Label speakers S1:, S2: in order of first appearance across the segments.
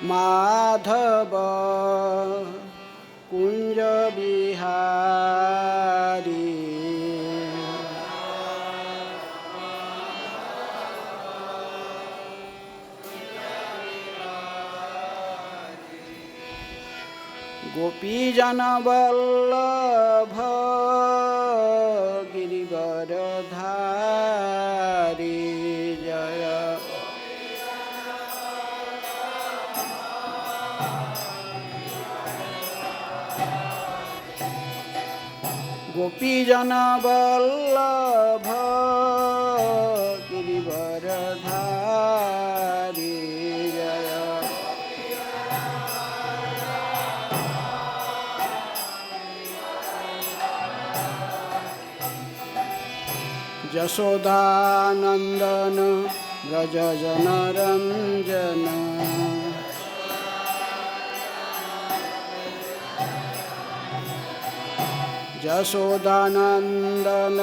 S1: माधव कुंज बिहारी गोपीजन वल्लभ गिरिवरधारी जय गोपीजन वल्लभ गिरिवरधारी जय यशोदानंदन व्रज जनरंजन यशोदानंदन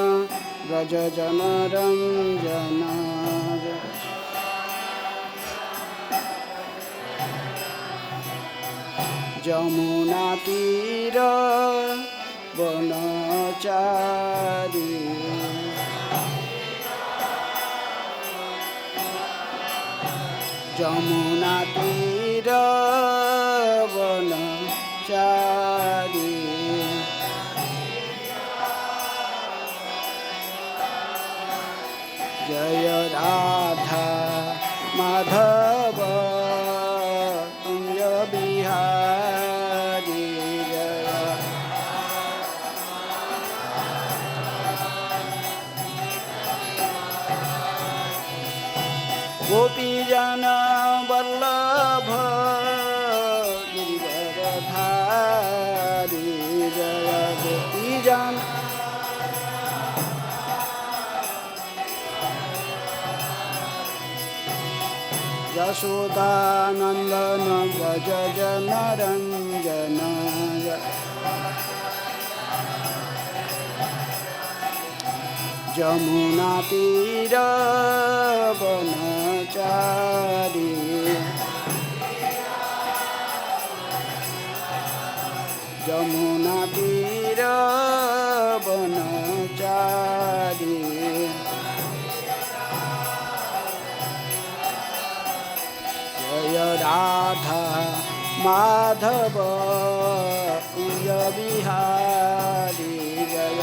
S1: व्रज जनरंजन जमुना तीर वनचारी जमुना तीर वनचारी जय राधा माधव कुंज बिहारी जय गोपीजन वल्लभ गिरिवरधारी जय गोपीजन यशोदानंदन व्रज जनरंजन जमुना तीर वनचारी जमुना तीर वनचारी जय राधा माधव कुंज बिहारी जय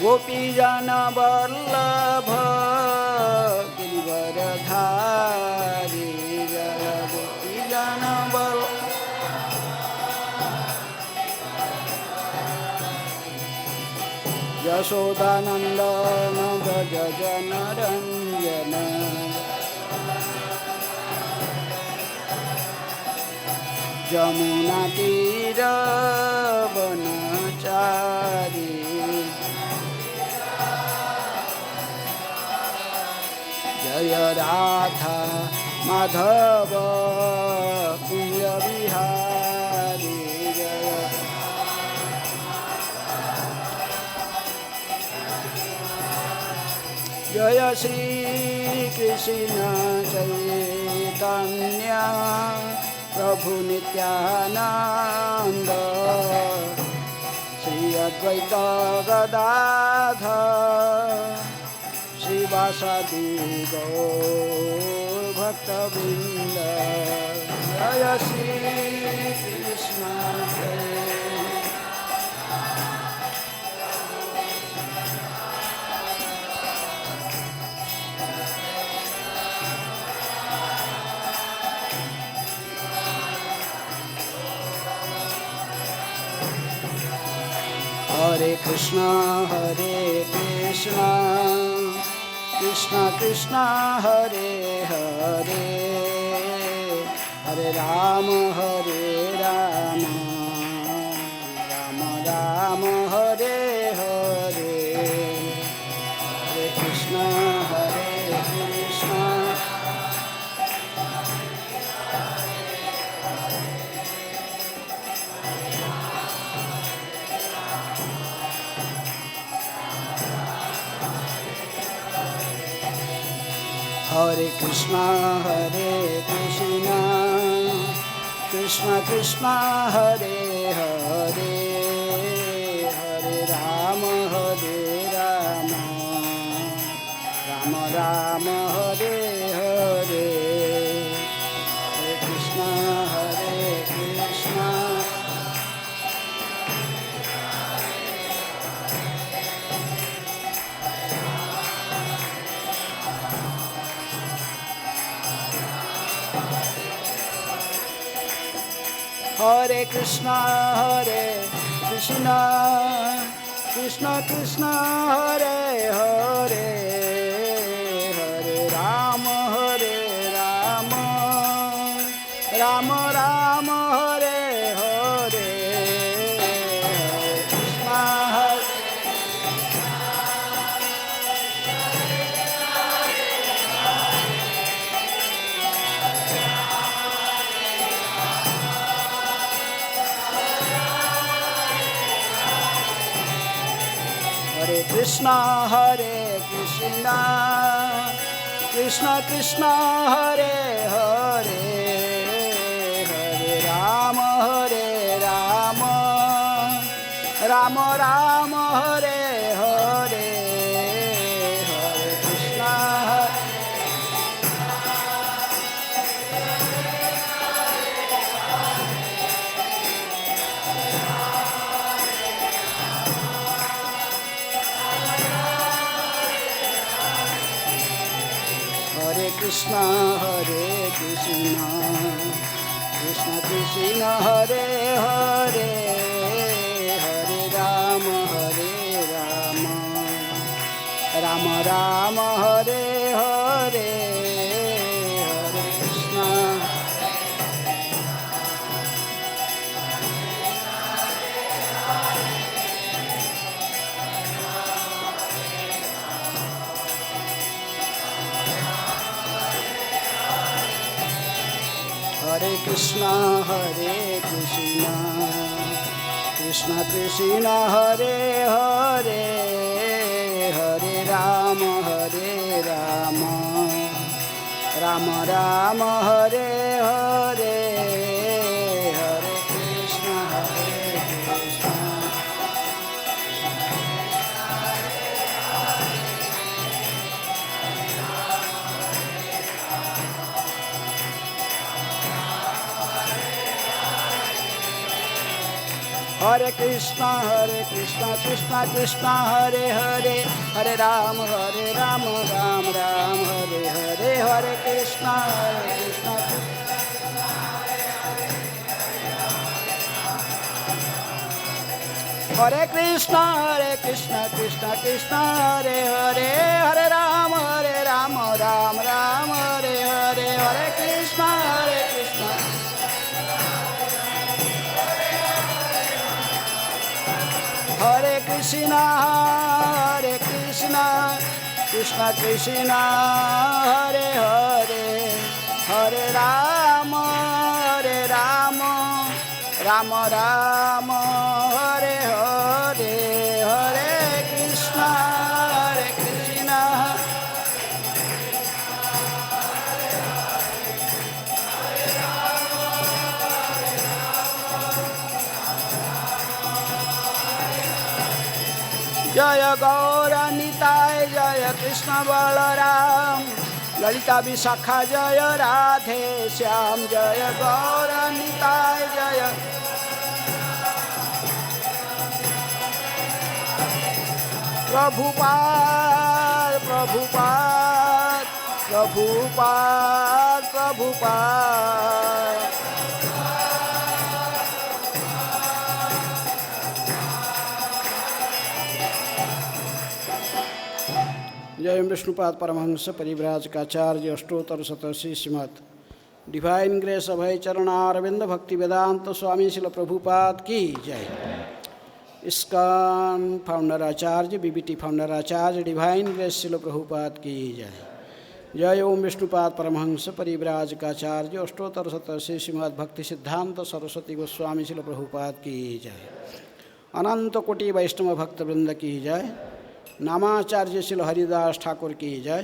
S1: गोपीजन वल्लभ गिरिवरधारी जय गोपीजन यशोदानंदन व्रज जनरंजन जमुना तीर वनचारी जय राधा माधव कुंज बिहारी जय जय श्री कृष्ण चैतन्य प्रभु नित्यानंद श्री अद्वैत गदाधर श्रीवासादि गौर भक्तवृंद जय श्री कृष्ण हरे Krishna Krishna Krishna Hare Hare Hare Ram Ram Ram Hare Hare Hare Krishna Hare Krishna, Krishna Krishna, Hare Hare, Hare Rama, Rama Rama, Hare Hare, Hare Krishna, Hare Krishna, Krishna Krishna, Hare Hare, Hare Rama, Rama Rama, Hare Hare, Hare Krishna, Hare Krishna, Krishna Krishna, Hare Hare, Hare Rama, Rama Rama, Hare Hare, Hare Krishna, Hare Krishna, Krishna Krishna, Hare Hare, Hare Rama, Rama Rama, Hare Hare, Hare Krishna, Hare Krishna, Krishna Krishna, Hare Hare, Hare Rama, Rama Rama, Hare Hare, Hare Krishna, Hare Krishna, Krishna Krishna, Hare Hare, Hare Rama, Rama Rama, Hare Hare, Hare Krishna, Hare Krishna, Krishna Krishna, Hare Hare, Hare Rama, Rama Rama, Hare Hare, Hare Krishna, Hare Krishna, Krishna Krishna, Hare Hare, Hare Rama, Rama Rama, Hare Hare, Hare Krishna, Jaya Gaura Nitai, Jaya Krishna Balaram, Lalita Vishakha, Jaya Radhe Shyam, Jaya Gaura Nitai, Jaya Prabhupada, जय Vishnupad Paramhans परिव्राजकाचार्य अष्टोत्तर शतशी Shrimad divine grace अभय चरणारविंद भक्ति वेदांत स्वामी श्रील प्रभुपाद की जय। ISKCON founder आचार्य BBT founder आचार्य divine grace Srila Prabhupada की जय। जय ओम विष्णुपाद परमहंस परिव्राजकाचार्य अष्टोत्तर शतशी श्रीमद् भक्ति सिद्धांत सरस्वती गोस्वामी श्रील प्रभुपाद की जय। अनंत कोटि वैष्णव भक्त वृंद की जय। नामाचार्य श्री हरिदास ठाकुर की जय।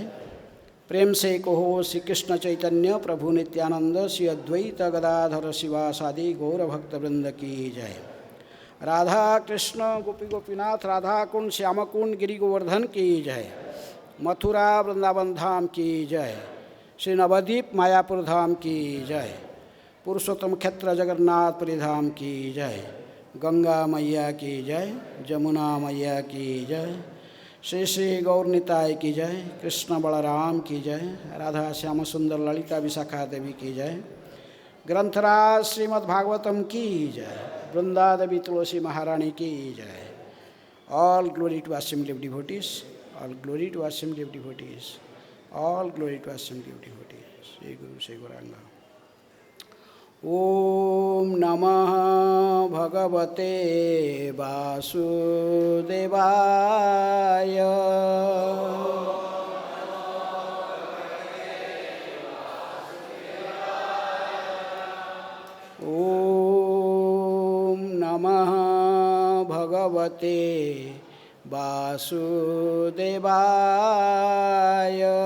S1: प्रेम से कहो श्री कृष्ण चैतन्य प्रभु नित्यानंद श्री अद्वैत गदाधर शिवासादि गौर भक्त वृंद की जय। राधा कृष्ण गोपी गोपीनाथ राधा कुंड श्याम कुंड गिरि गोवर्धन की जय। मथुरा वृंदावन धाम की जय। श्री नवद्वीप मायापुर धाम की जय। पुरुषोत्तम क्षेत्र जगन्नाथ परिधाम की जय। गंगा मैया की जय। जमुना मैया की जय। श्री श्री गौर निताय की जय। कृष्ण बलराम की जय। राधा श्याम सुंदर ललिता विशाखा देवी की जय। ग्रंथराज श्रीमद् भागवतम की जय। वृंदा देवी तुलसी महारानी की जय। All glory to assembly of devotees. All glory to assembly of devotees. All glory to assembly of devotees. Shri Guru Shri Gauranga. Om Namah Bhagavate Vasudevaya. Om Namah Bhagavate Vasudevaya.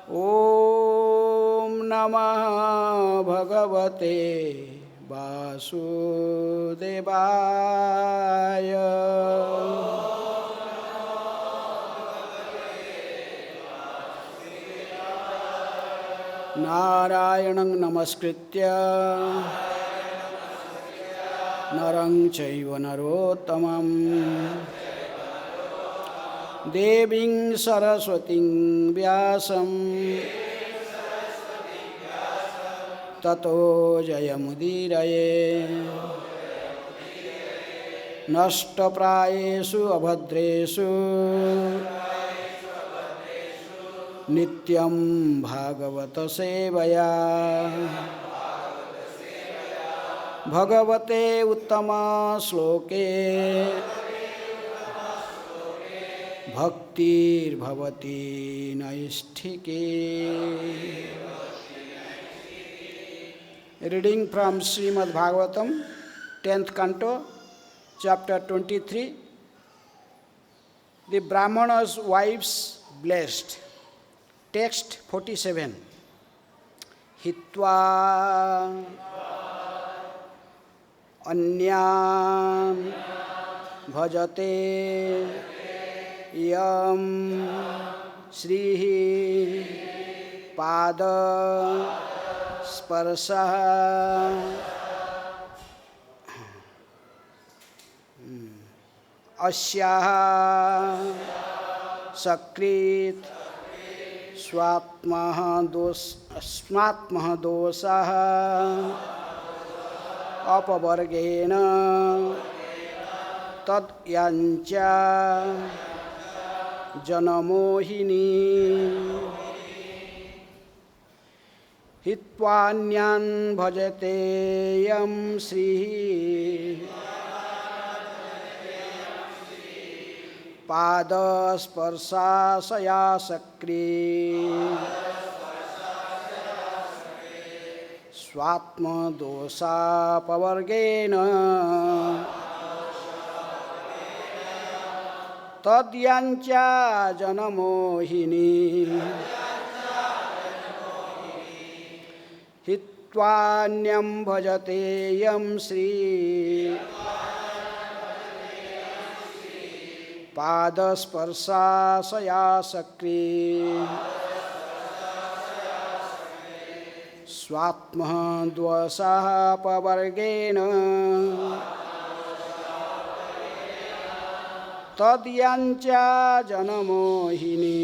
S1: Om Namah Bhagavate Vasudevaya. नारायणं नमस्कृत्य नरं चैव नरोत्तमं देवीं सरस्वतीं व्यासं ततो जयमुदीरये। नष्टप्रायेषु अभद्रेषु नित्यं भागवत सेवया। भगवते उत्तम श्लोके भक्तिर्भवति नैष्ठिके। Reading from Srimad-Bhagavatam, 10th canto, chapter 23. The Brahmanas' wives blessed. Text 47. Hitvā anyān bhajate yam śrīḥ pāda-sparśa āśayā svātma-doṣā apavargeṇa tad-yācñā jana-mohinī hitvānyān bhajate yam śrīḥ pāda-sparśāśayāsakṛt svātma-doṣāpavargeṇa tad-yācñā jana-mohinī hitvānyān bhajate yam śrīḥ pāda-sparśāśayāsakṛt svātma-doṣāpavargeṇa tad-yācñā jana-mohinī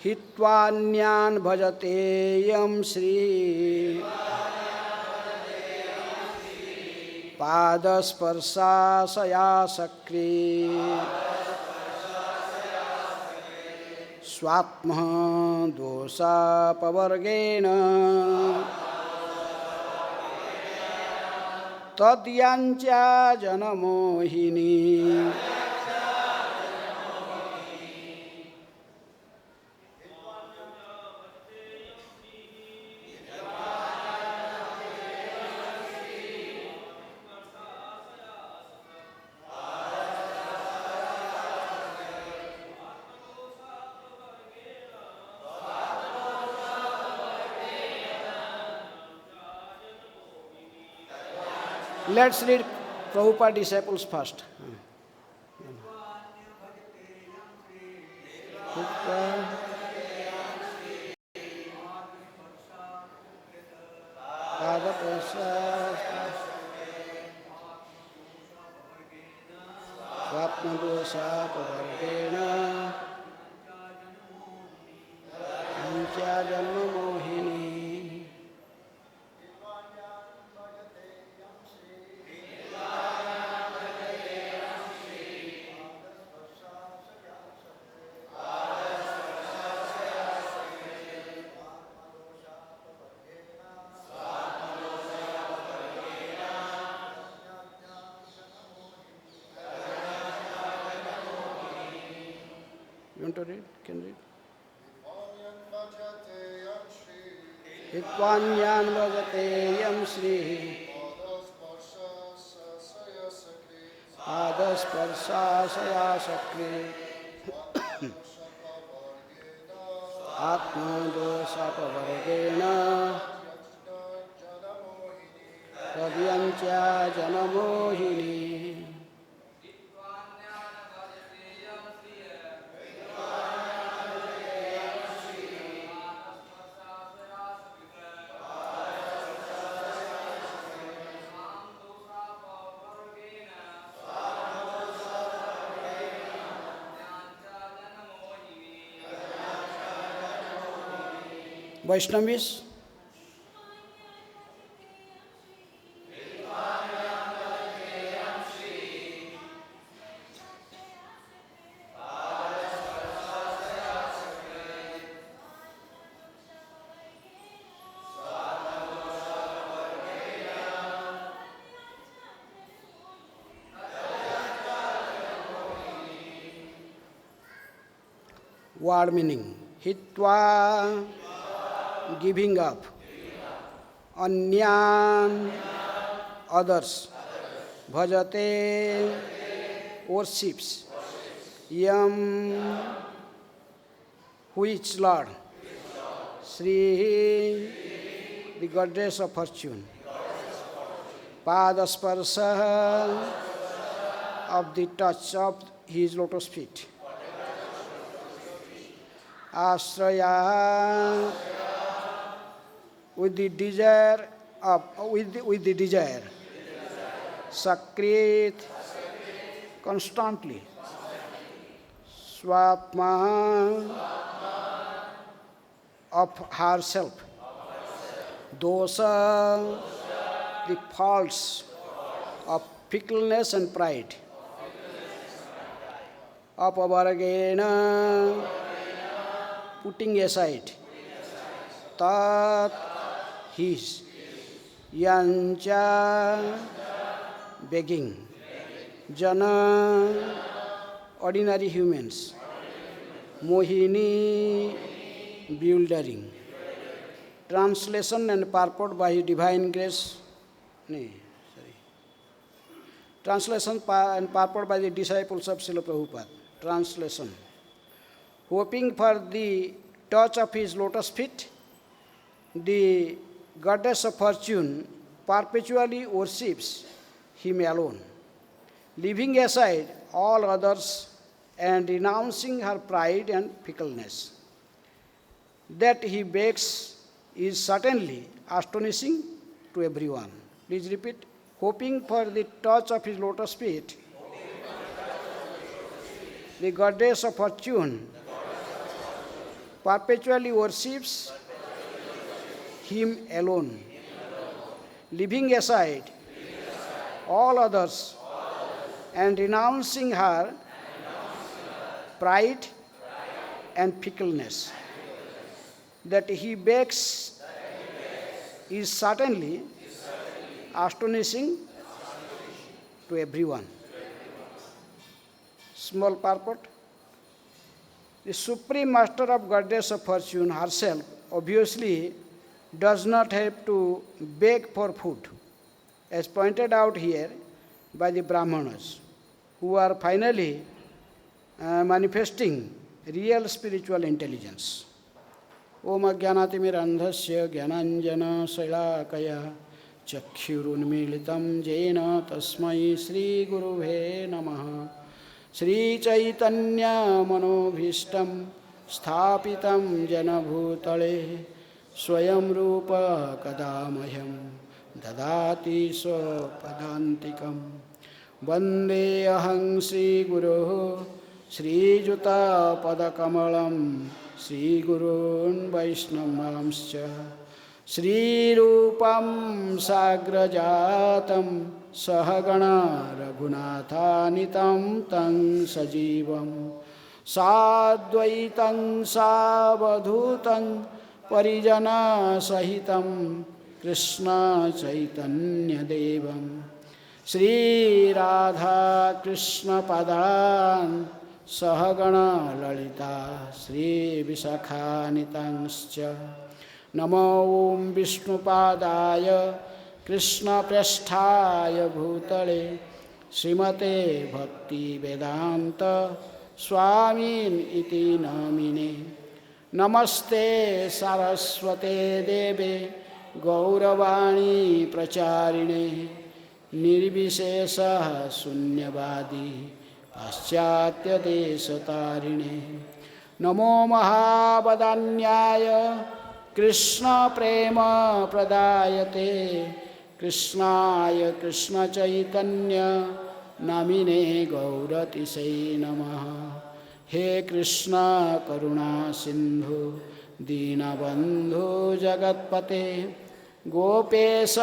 S1: hitvānyān bhajate yam śrīḥ pāda-sparśāśayāsakṛt svātma-doṣāpavargeṇa tad-yācñā jana-mohinī Let's read Prabhupada disciples first. Svātma-doṣāpavargeṇa jana-mohinī. You want to read? Can read. hitvānyān bhajate śrīḥ. pāda-sparśāśayāsakṛt. ātma-doṣāpavargeṇa. tad-yācñā jana-mohinī. Vaishnavis, word meaning. Hitvā, giving up. Anyān, others. Bhajate, worships. Yam, which Lord? śrīḥ, the goddess of fortune. Pāda-sparśa, of the touch of his lotus feet. āśayā, with the desire with the desire. asakṛt, constantly. sva-ātma, of herself. doṣa, the faults of fickleness and pride. apavargeṇa, putting aside. tad, his. yācñā, begging. jana, ordinary humans. mohinī, bewildering. Translation and purport by His Divine Grace. Translation and purport by the disciples of Srila Prabhupada. Translation. Hoping for the touch of his lotus feet, the goddess of fortune perpetually worships him alone, leaving aside all others and renouncing her pride and fickleness. That he begs is certainly astonishing to everyone. Please repeat. Hoping for the touch of his lotus feet, the goddess of fortune perpetually worships him alone, leaving aside all others and renouncing her pride and fickleness. That he begs is certainly astonishing to everyone. Small purport. The Supreme Master of Goddess of Fortune herself obviously does not have to beg for food, as pointed out here by the brāhmaṇas, who are finally manifesting real spiritual intelligence. Om ajñānatimirandhasya jñānanjana śrīḥaya चक्षुरुन्मीलितं येन तस्मै श्रीगुरुवे नमः। श्रीचैतन्यमनोभीष्टं स्थापितं जनभूतले स्वयं रूप कदा मह्यं ददाति स्वपदान्तिकं। वन्देऽहं श्रीगुरोः श्रीयुतपदकमलं श्रीगुरून् वैष्णवांश्च श्रीरूपं साग्रजातं सहगणा रघुनाथान्वितं तं सजीवं साद्वैतं सावधूतं परिजनसहितं कृष्णचैतन्यदेवं श्रीराधाकृष्णपदान् सहगणा ललिता श्रीविशाखान्वितांश्च। नमो ॐ विष्णुपादाय कृष्णप्रेष्ठाय भूतले श्रीमते भक्तिवेदान्त स्वामिन् इति नामिने। नमस्ते सरस्वते देवे गौरवाणी प्रचारिणे निर्विशेषः शून्यवादी पाश्चात्यदेशतारिणे। नमो महावदान्याय कृष्ण प्रेम प्रदायते कृष्णाय कृष्ण चैतन्य नामिने गौरतिसे नमः। हे कृष्ण करुणा सिंधु दीनबंधु जगत्पते गोपेश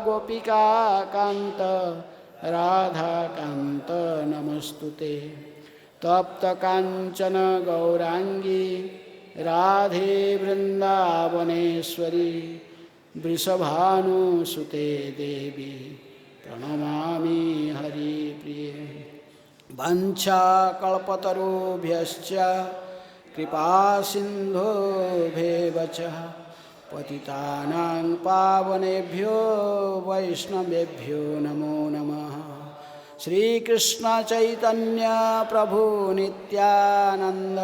S1: गोपिका कांत राधा कांत नमस्तुते। तप्त कांचन गौरांगी राधे वृंदावनेश्वरी वृषभानुसुते देवी प्रणमामि हरिप्रिये। वंशाकल्पतरुभ्यश्च कृपासिन्धुभ्येव च पतितानां पावनेभ्यो वैष्णवेभ्यो नमो नमः। श्रीकृष्ण चैतन्य प्रभु नित्यानंद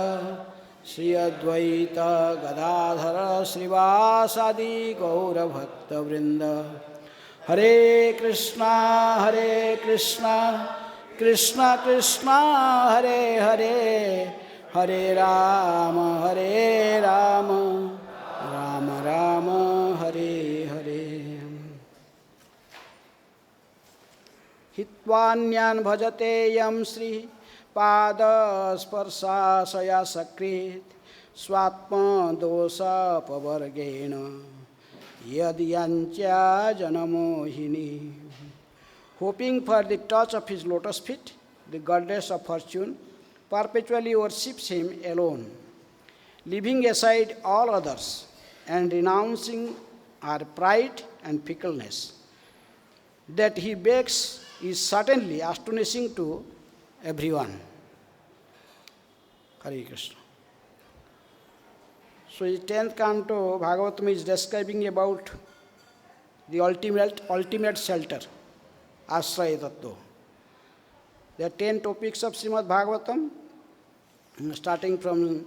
S1: श्री अद्वैत गदाधर श्रीवासादि गौरभक्तवृंद। हरे कृष्णा कृष्ण कृष्ण हरे हरे हरे राम राम राम हरे हरे। हिtvānyān bhajate यं श्रीः pāda-sparśāśayāsakṛt svātma-doṣāpavargeṇa tad-yācñā jana-mohinī. Hoping for the touch of his lotus feet, the goddess of fortune perpetually worships him alone, leaving aside all others and renouncing her pride and fickleness. That he begs is certainly astonishing to everyone. Hare Krishna. So the 10th canto Bhagavatam is describing about the ultimate shelter, āśayā tattva. There are 10 topics of Srimad Bhagavatam, starting from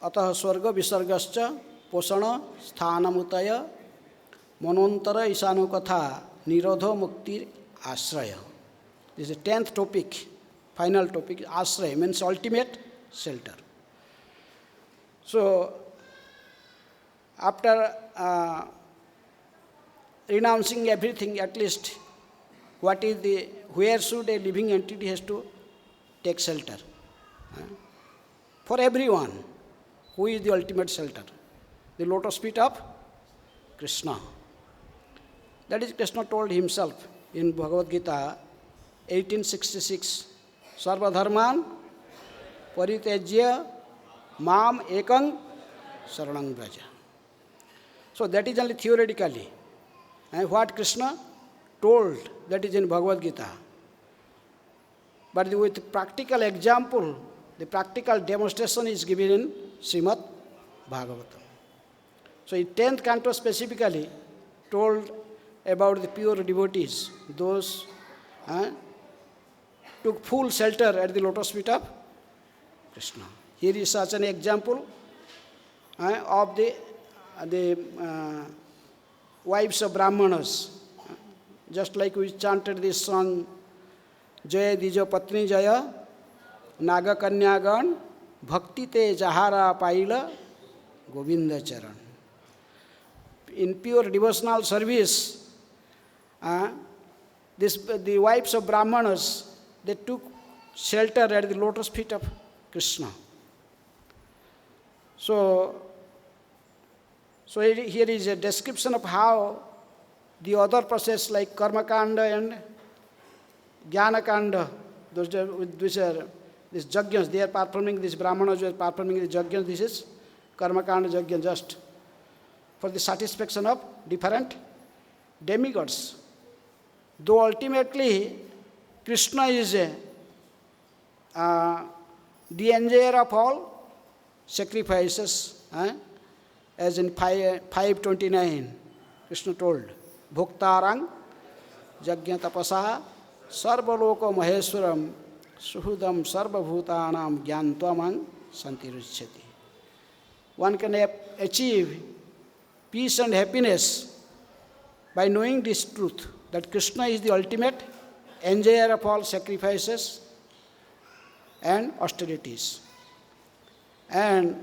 S1: atah swarga visargascha posana sthanamutaya manantara isanukatha nirodho muktir āśayā. This is the 10th topic, final topic. Āśayā means ultimate shelter. So, after renouncing everything, at least where should a living entity has to take shelter? For everyone, who is the ultimate shelter? The lotus feet of Krishna. That is, Krishna told himself in Bhagavad-Gita 1866, Sarva dharman paritejya mam ekang saranang braja. So that is only theoretically. And what Krishna told, that is in Bhagavad-Gita. But with practical example, the practical demonstration is given in Srimad Bhagavatam. So in 10th canto specifically told about the pure devotees, those took full shelter at the lotus feet of Krishna. Here is such an example of the wives of brāhmaṇas. Just like we chanted this song, Jaya Dijo Patni Jaya, Naga Kanyagan, Bhakti Te Jahara Paila, Govinda Charan. In pure devotional service, the wives of brāhmaṇas, they took shelter at the lotus feet of Krishna. So here is a description of how the other process like karma kanda and jnana kanda, these yajnas, they are performing, these brāhmaṇas were performing the yajnas, this is karma kanda yajna, just for the satisfaction of different demigods. Though ultimately Krishna is the enjoyer of all sacrifices, as in 5:29, Krishna told, Bhoktarang Jagya Tapasa Sarvaloko Maheswaram Suhudam Sarvabhutanam Gyantvamang Santiruchyati. One can achieve peace and happiness by knowing this truth, that Krishna is the ultimate enjoyer of all sacrifices and austerities. And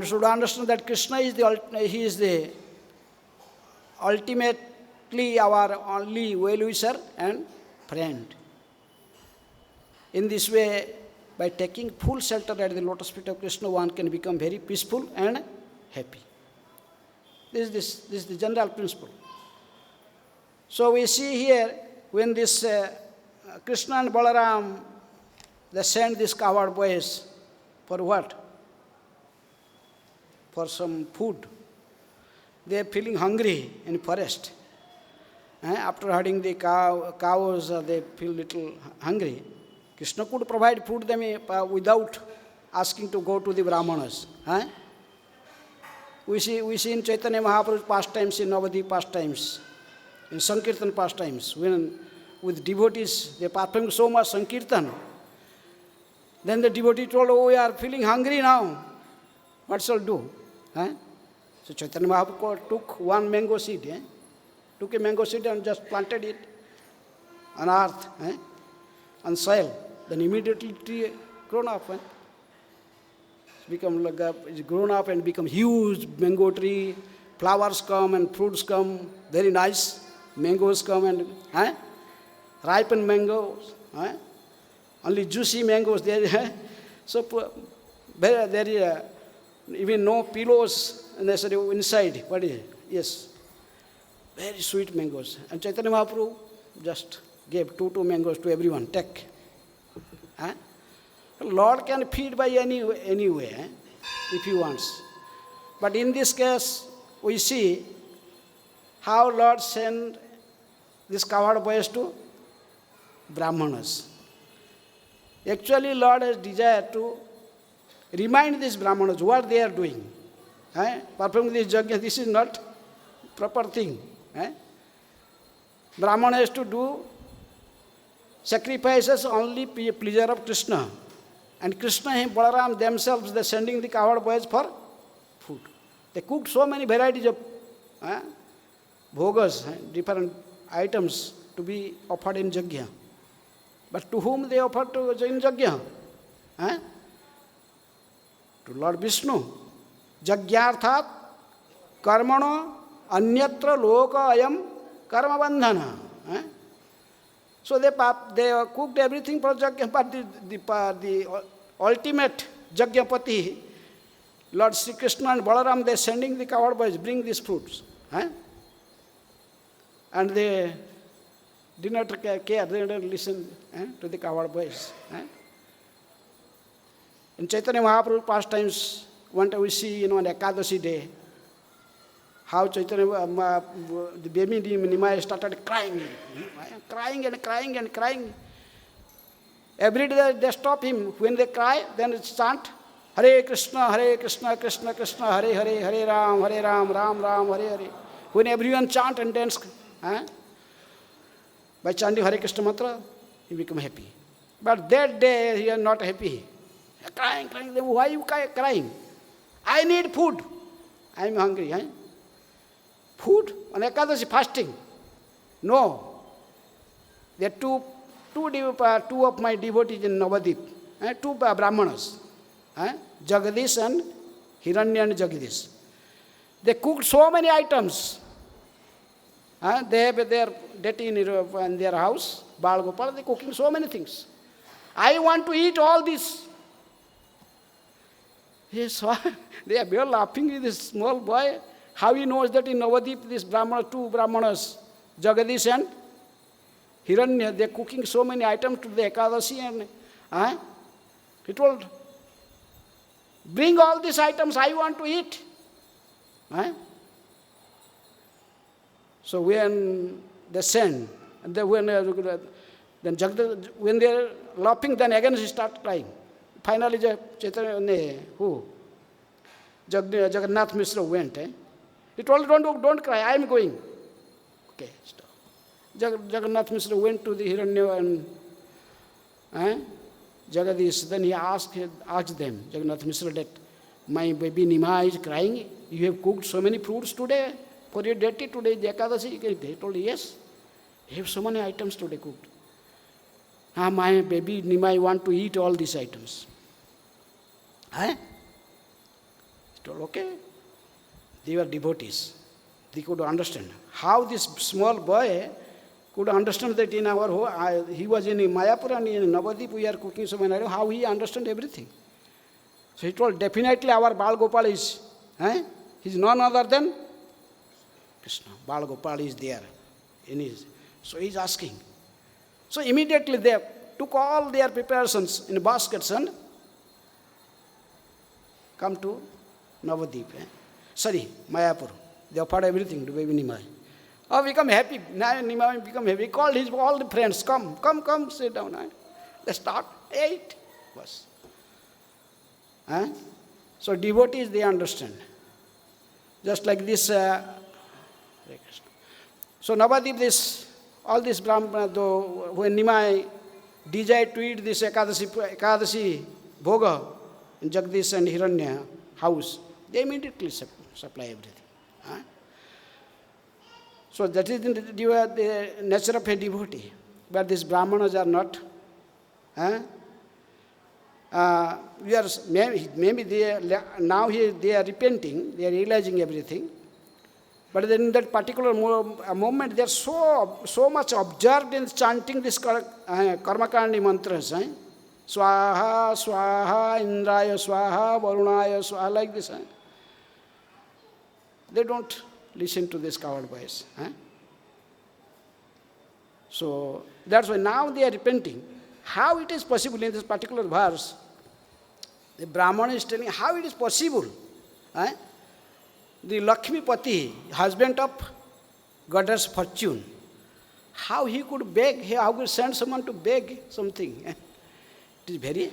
S1: should understand that Krishna is the ultimately our only well-wisher and friend. In this way, by taking full shelter at the lotus feet of Krishna, one can become very peaceful and happy. This is the general principle. So we see here, when this Krishna and Balaram, they sent these cowherd boys for what? For some food. They are feeling hungry in forest. After herding the cows, they feel little hungry. Krishna could provide food them without asking to go to the brāhmaṇas. We see in Chaitanya Mahaprabhu's pastimes, in Navadvip pastimes, in Sankirtan pastimes, when with devotees they perform so much Sankirtan. Then the devotee told, oh, we are feeling hungry now. What shall do? So Chaitanya Mahaprabhu took one mango seed, took a mango seed and just planted it on earth, on soil. Then immediately tree grown up. It's grown up and become huge mango tree. Flowers come and fruits come, very nice. Mangoes come and ripened mangoes. Only juicy mangoes there. So there is even no pillows inside. What is it? Yes. Very sweet mangoes. And Chaitanya Mahaprabhu just gave two mangoes to everyone. Take. Lord can feed by any way, if he wants. But in this case, we see how Lord sent these cowherd boys to brāhmaṇas. Actually, Lord has desired to remind these brāhmaṇas what they are doing. Performing this yajna, this is not proper thing. Brāhmana has to do sacrifices only pleasure of Krishna. And Krishna and Balaram themselves, they are sending the cowherd boys for food. They cooked so many varieties of bhogas, different items to be offered in yajna. But to whom they offered to in yajna? To Lord Vishnu. Jagyarthat karmano anyatra loka ayam karma bandhana. So they cooked everything for yajna, but the ultimate yajnapati, Lord Sri Krishna and Balaram, they are sending the cowherd boys, bring these fruits. And they did not care, they did not listen to the cowherd boys. In Chaitanya Mahaprabhu pastimes, one time we see, on Ekadashi day, how Chaitanya, the baby Nimai started crying and crying and crying. Every day they stop him. When they cry, then it's chant, Hare Krishna, Krishna Krishna, Hare Hare, Hare Ram, Ram Ram, Hare Hare. When everyone chant and dance, by chanting Hare Krishna mantra, he become happy. But that day he is not happy. Crying. Why are you crying? I need food. I am hungry. food on Ekadashi, fasting. No. There are two of my devotees in Navadip, two brāhmaṇas, Jagadish and Hiranya and Jagadish. They cooked so many items. They have their deity in their house, Bal Gopal, they are cooking so many things. I want to eat all this. Yes, they are very laughing with this small boy. How he knows that in Navadip, these two brāhmaṇas, Jagadish and Hiranya, they are cooking so many items to the Ekadashi, and he told, bring all these items, I want to eat. So when they send, and when they are laughing, then again she starts crying. Finally, Jagannath Mishra went. He told, don't cry, I am going. Okay, stop. Jagannath Mishra went to the Hiranya and Jagadish. Then he asked them, Jagannath Mishra, that my baby Nima is crying. You have cooked so many fruits today for your deity today, the Ekadashi. He told, yes, I have so many items today cooked. My baby Nima, I want to eat all these items. He told, okay. They were devotees. They could understand. How this small boy could understand that in our home, he was in Mayapur and in Navadip, we are cooking so many items, how he understand everything. So he told, definitely our Bal Gopal is, he's none other than Krishna. Bal Gopal is there. So he's asking. So immediately they took all their preparations in baskets and come to Navadip. Mayapur. They offered everything to baby Nimai. Become happy. Nimai become happy. He called all the friends, come, sit down. They start, ate. Bas. So devotees, they understand. Just like this. So Navadip, all this Brahmana, though, when Nimai desired to eat this Ekadashi Bhoga in Jagadish and Hiranya house, they immediately supply everything. So that is the nature of a devotee. But these Brahmanas are not. Maybe they are repenting, they are realizing everything. But then in that particular moment, they are so much absorbed in chanting this karmakandi mantras. Swaha, Swaha, Indraya, Swaha, Varunaya, Swaha, like this. They don't listen to this coward voice. So that's why now they are repenting. How it is possible in this particular verse, the Brahmana is telling how it is possible. The Lakshmipati, husband of goddess Fortune, how he could beg, how could send someone to beg something. It is very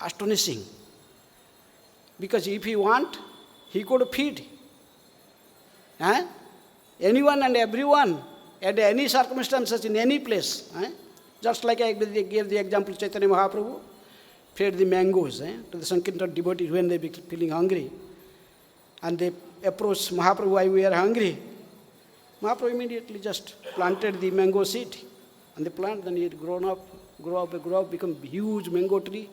S1: astonishing. Because if he want, he could feed anyone and everyone at any circumstances in any place. Just like I gave the example, Chaitanya Mahaprabhu fed the mangoes to the Sankirtan devotees when they were feeling hungry. And they approached Mahaprabhu, why we are hungry. Mahaprabhu immediately just planted the mango seed. And the plant, then it grow up, become huge mango tree.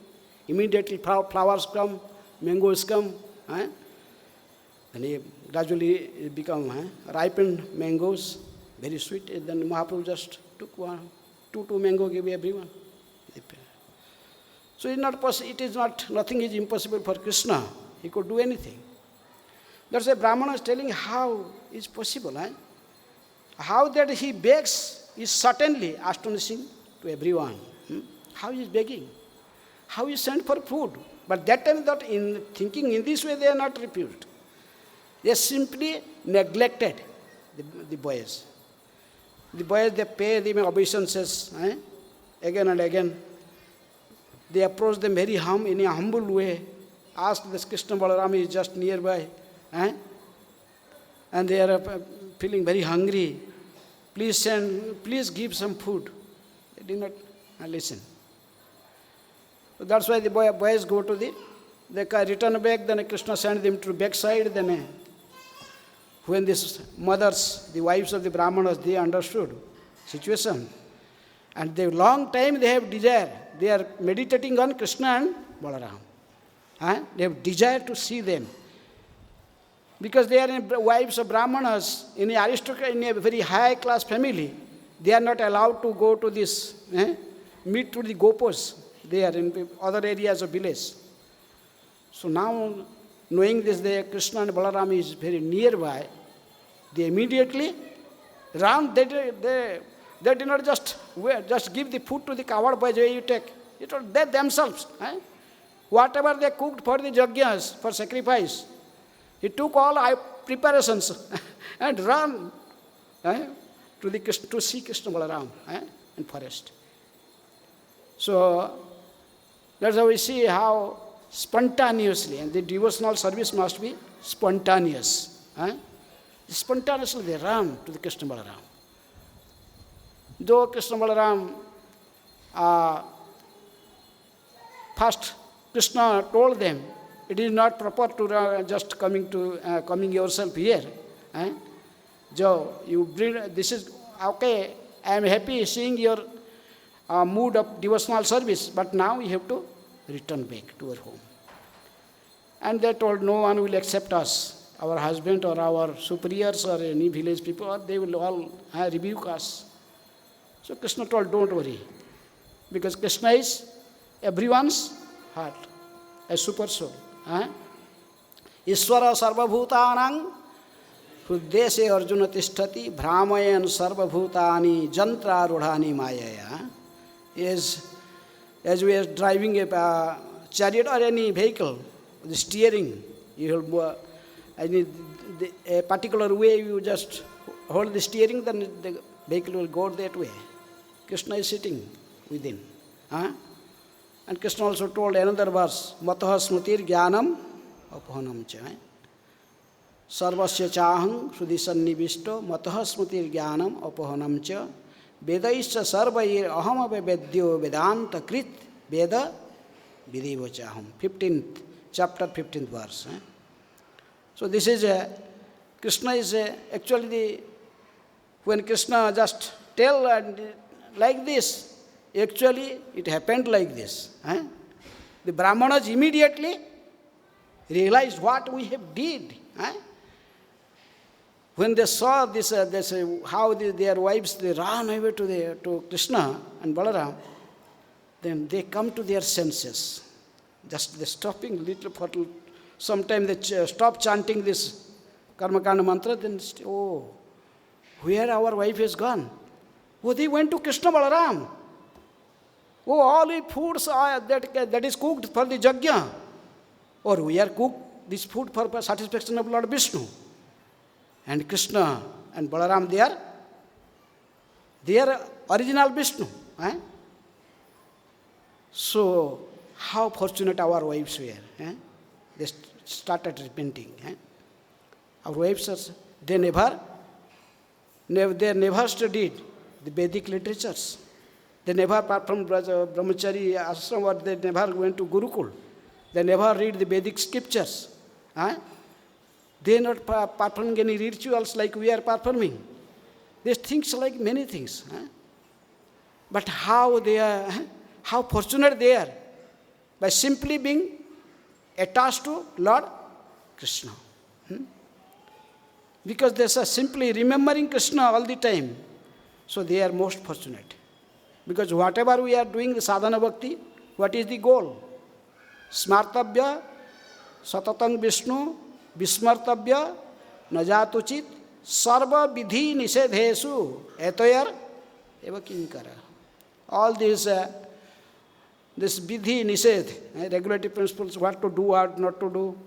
S1: Immediately flowers come, mangoes come. Then it gradually become ripened mangoes, very sweet. And then Mahaprabhu just took two mango, gave everyone. So it is not possible. It is not, nothing is impossible for Krishna. He could do anything. That's why Brahmana is telling how is possible. How that he begs is certainly astonishing to everyone. How he is begging. How he sent for food. But that time, that in thinking in this way, they are not refused. They simply neglected the boys. The boys, they pay them obeisances again and again. They approach them very in a humble way. Ask this Krishna Balarama is just nearby. And they are feeling very hungry. Please give some food. They did not listen. So that's why the boys go to they return back, then Krishna sent them to the backside, then when these mothers, the wives of the brāhmaṇas, they understood situation. And they long time they have desire. They are meditating on Krishna and Balaram. They have desire to see them. Because they are wives of brāhmaṇas, in a very high class family, they are not allowed to go to this, meet to the gopas. They are in other areas of village. So now, knowing this, Krishna and Balaram is very nearby, they immediately run. They did not just give the food to the coward boys where you take. It was they themselves. Whatever they cooked for the yajñas, for sacrifice, he took all preparations and ran to see Krishna Balaram in forest. So that's how we see how spontaneously, and the devotional service must be spontaneous. Spontaneously they run to the Krishna Balaram. Though Krishna Balaram, first Krishna told them, it is not proper to just coming yourself here. Jo, you bring, this is okay, I am happy seeing your mood of devotional service, but now you have to return back to your home. And they told, no one will accept us, our husband or our superiors or any village people, or they will all rebuke us. So Krishna told, don't worry, because Krishna is everyone's heart, a super soul. Ishvara sarvabhutanang hruddeshe arjuna tishtati bhramayana sarvabhutani jantrarudhani mayaya. As we are driving a chariot or any vehicle, the steering, you will a particular way, you just hold the steering, then the vehicle will go that way. Krishna is sitting within. And Krishna also told another verse, Mataha smutir jnanam apahanam cha. Sarvasya chaham sudhisannivisto mataha smutir jnanam apahanam cha. Vedaisya sarvair aham vedyo vedanta krit veda videva chaham. 15th chapter, 15th verse. So this is Krishna is actually when Krishna just tell like this, actually it happened like this. The brāhmaṇas immediately realized what we have did. When they saw this, how their wives, they ran away to Krishna and Balaram, then they come to their senses. Just they stopping little for sometime they stop chanting this Karmakanda mantra, then oh, where our wife is gone? Oh, they went to Krishna Balaram. Oh, all the foods that is cooked for the yajñā. Or we are cooked this food for satisfaction of Lord Vishnu. And Krishna and Balaram, they are original Vishnu. So, how fortunate our wives were. They started repenting. Our wives, they never studied the Vedic literatures. They never, apart from brahmachari ashram, or they never went to Gurukul. They never read the Vedic scriptures. They are not performing any rituals like we are performing. They think like many things. But how fortunate they are by simply being attached to Lord Krishna. Because they are simply remembering Krishna all the time. So they are most fortunate. Because whatever we are doing, the sadhana bhakti, what is the goal? Smartabhya, satatang Vishnu, vismartabhya, najatuchit, sarva vidhi nisedhesu, etoyar, eva kinkara. All these, this vidhi nised, regulative principles, what to do, what not to do,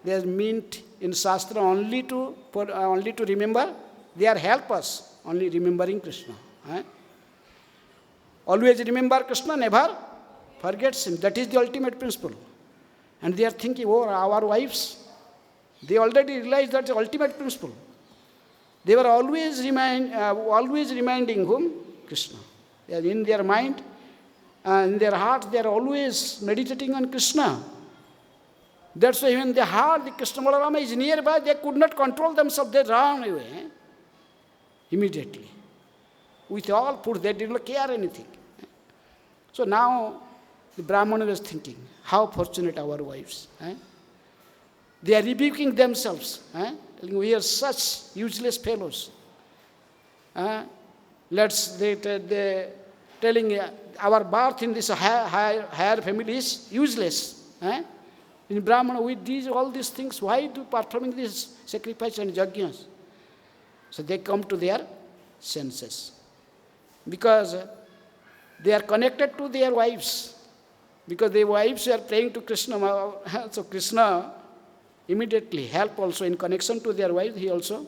S1: they are meant in Shastra only to remember. They are help us, only remembering Krishna. Always remember Krishna, never forgets him. That is the ultimate principle. And they are thinking, oh, our wives, they already realized that's the ultimate principle. They were always reminding whom? Krishna. They are in their mind, in their heart, they are always meditating on Krishna. That's why when they heard the Krishna Balarama is nearby, they could not control themselves. They ran away immediately. With all food, they did not care anything. So now the Brahmana was thinking, how fortunate our wives. They are rebuking themselves. We are such useless fellows. They telling our birth in this higher family is useless. In Brahmana, we do all these things. Why do performing this sacrifice and yajnas? So they come to their senses. Because they are connected to their wives. Because their wives are praying to Krishna. So Krishna immediately help also in connection to their wives. He also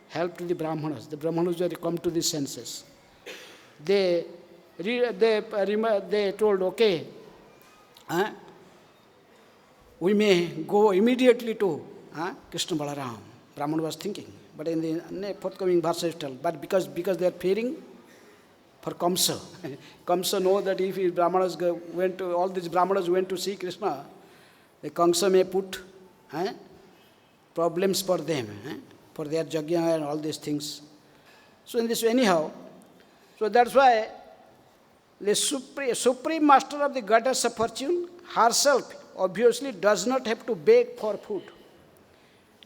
S1: helped the Brahmanas. The Brahmanas were come to the senses. They told, okay, we may go immediately to Krishna Balaram. Brahmana was thinking. But in the forthcoming verses tell, but because they are fearing for Kamsa. Kamsa know that if all these Brahmanas went to see Krishna, the Kamsa may put problems for them, for their yajna and all these things. So in this way, anyhow, so that's why the supreme master of the goddess of fortune herself obviously does not have to beg for food,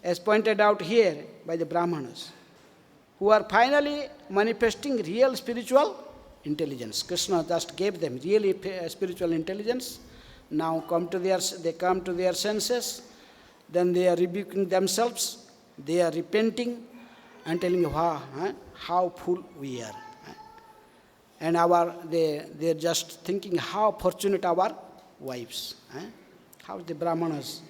S1: as pointed out here by the Brahmanas, who are finally manifesting real spiritual intelligence. Krishna just gave them really spiritual intelligence. Now they come to their senses, then they are rebuking themselves, they are repenting and telling how fool we are. And they are just thinking how fortunate our wives. How the Brahmanas,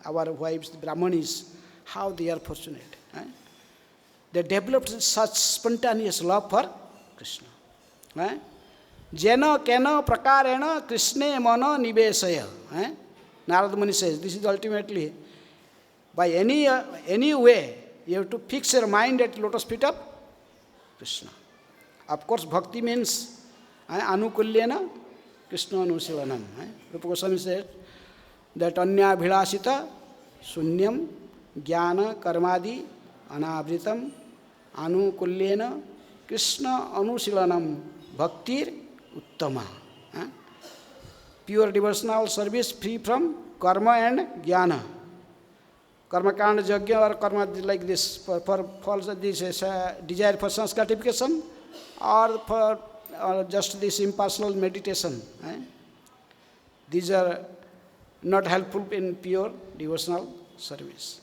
S1: our wives, the Brahmanis, how they are fortunate. They developed such spontaneous love for Krishna. Jena kena prakarena Krishne mana nivesaya. Narada Muni says, this is ultimately, by any way, you have to fix your mind at lotus feet of Krishna. Of course, bhakti means anukulyena Krishna anusilanam. Rupa Goswami said that anya bhilasita sunyam jnana karmadi anavritam anukulyena Krishna anusilanam bhaktir uttama. Pure devotional service free from karma and jnana. Karma kanda yajna or karma like this for this desire for sense gratification or for just this impersonal meditation. These are not helpful in pure devotional service.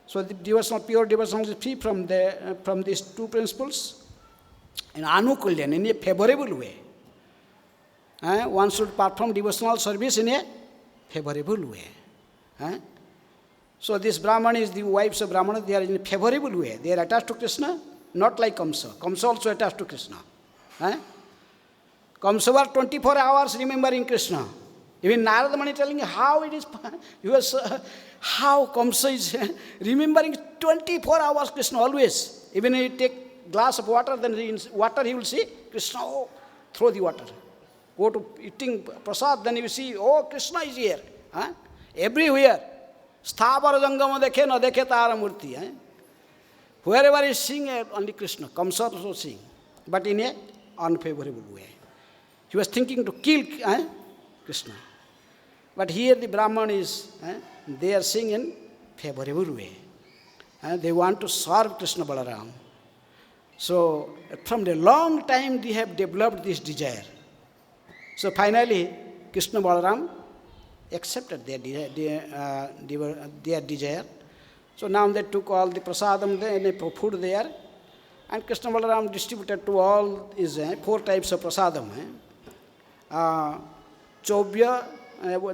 S1: So the pure devotional is free from these two principles. In anukulyan, in a favorable way. One should perform devotional service in a favorable way. So this Brahmanis, the wives of Brahmanas, they are in a favorable way. They are attached to Krishna, not like Kamsa. Kamsa also attached to Krishna. Kamsa were 24 hours remembering Krishna. Even Narada Muni telling how it is, how Kamsa is remembering 24 hours Krishna always. Even if he take glass of water, then in water he will see Krishna, throw the water. Go to eating prasad, then he will see, Krishna is here. Everywhere. Sthavar jangama dekhe na dekhe tara murti. Wherever he is seeing only Krishna. Kamsa also seeing, but in a unfavorable way. He was thinking to kill Krishna. But here the Brahman is, they are seeing in favorable way. They want to serve Krishna Balaram. So from a long time they have developed this desire. So finally Krishna Balaram accepted their desire. So now they took all the prasadam and food there, and Krishna Balaram distributed to all his 4 types of prasadam. Chobya,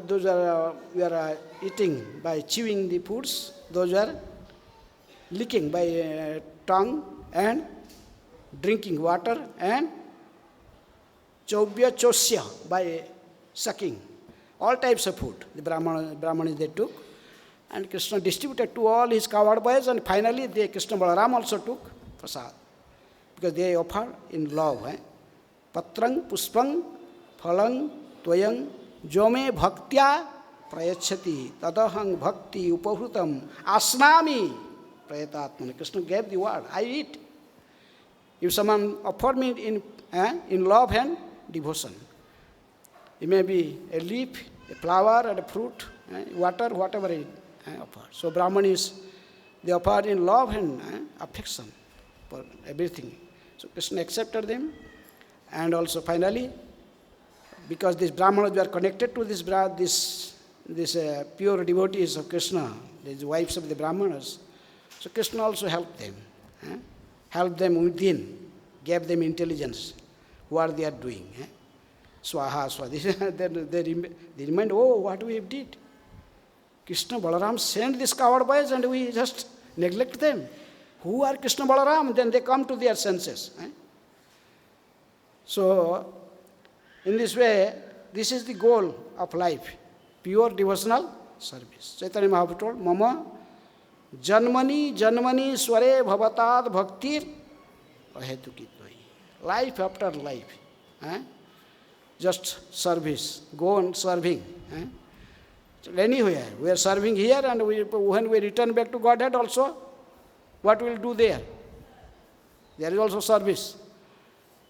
S1: those are we are eating by chewing the foods. Those are licking by tongue and drinking water, and chobya chosya by sucking. All types of food the Brahmanas they took, and Krishna distributed to all his cowherd boys, and finally Krishna Balaram also took prasad, because they offer in love. Patrang puspang phalang tvayang jome bhaktya prayachati tadahang bhakti upahrutam asnami prayatātmana. Krishna gave the word, I eat. If someone offered me in love and devotion, it may be a leaf, a flower, and a fruit, water, whatever it offered. So brāhmaṇas, they offered in love and affection for everything. So Krishna accepted them, and also finally, because these brāhmaṇas were connected to this pure devotees of Krishna, these wives of the brāhmaṇas, so Krishna also helped them. Helped them within, gave them intelligence, what they are doing. Swaha, swaha. They remind, oh, what we did. Krishna Balaram sent these coward boys and we just neglect them. Who are Krishna Balaram? Then they come to their senses. So, in this way, this is the goal of life. Pure devotional service. Chaitanya Mahaprabhu told, Mama janmani sware bhavatad bhaktir ahetukitvahi. Life after life. Just service. Go on serving. Anywhere. We are serving here, and when we return back to Godhead also, what we will do there? There is also service.